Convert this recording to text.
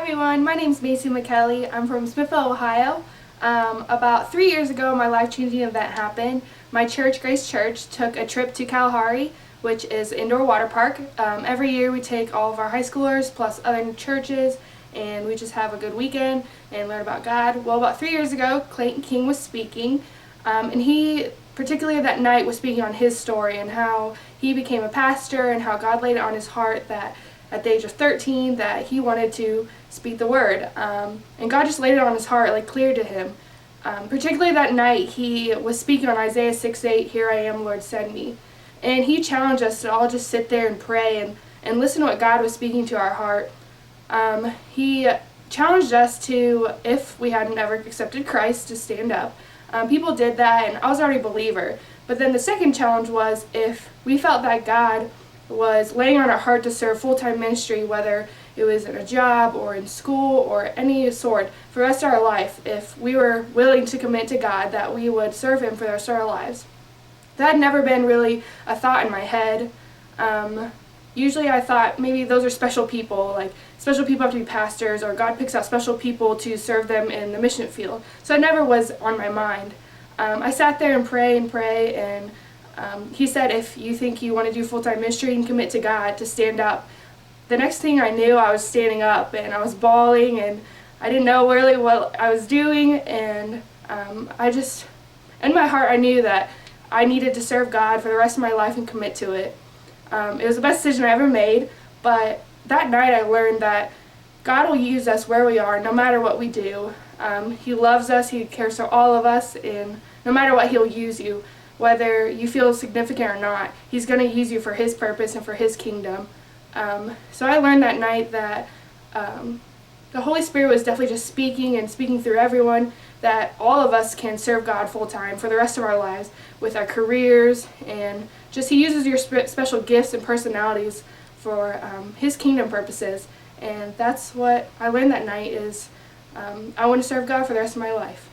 everyone, my name is Macy McKelly. I'm from Smithville, Ohio. About 3 years ago, my life-changing event happened. My church, Grace Church, took a trip to Kalahari, which is an indoor water park. Every year we take all of our high schoolers plus other churches, and we just have a good weekend and learn about God. Well, about 3 years ago, Clayton King was speaking, and he, particularly that night, was speaking on his story and how he became a pastor and how God laid it on his heart that at the age of 13 that he wanted to speak the word. And God just laid it on his heart, like clear to him. Particularly that night, he was speaking on Isaiah 6:8, "Here I am, Lord, send me." And he challenged us to all just sit there and pray and listen to what God was speaking to our heart. He challenged us to, if we hadn't ever accepted Christ, to stand up. People did that, and I was already a believer. But then the second challenge was if we felt that God was laying on our heart to serve full-time ministry, whether it was in a job or in school or any sort, for the rest of our life, if we were willing to commit to God, that we would serve Him for the rest of our lives. That had never been really a thought in my head. Usually I thought maybe those are special people, like special people have to be pastors, or God picks out special people to serve them in the mission field. So it never was on my mind. I sat there and pray, and he said, if you think you want to do full-time ministry and commit to God, to stand up. The next thing I knew, I was standing up and I was bawling, and I didn't know really what I was doing, and in my heart I knew that I needed to serve God for the rest of my life and commit to it. It was the best decision I ever made, but that night I learned that God will use us where we are, no matter what we do. He loves us, He cares for all of us, and no matter what, He'll use you. Whether you feel significant or not, He's going to use you for His purpose and for His kingdom. So I learned that night that the Holy Spirit was definitely just speaking through everyone, that all of us can serve God full-time for the rest of our lives with our careers, and just He uses your special gifts and personalities for His kingdom purposes. And that's what I learned that night is I want to serve God for the rest of my life.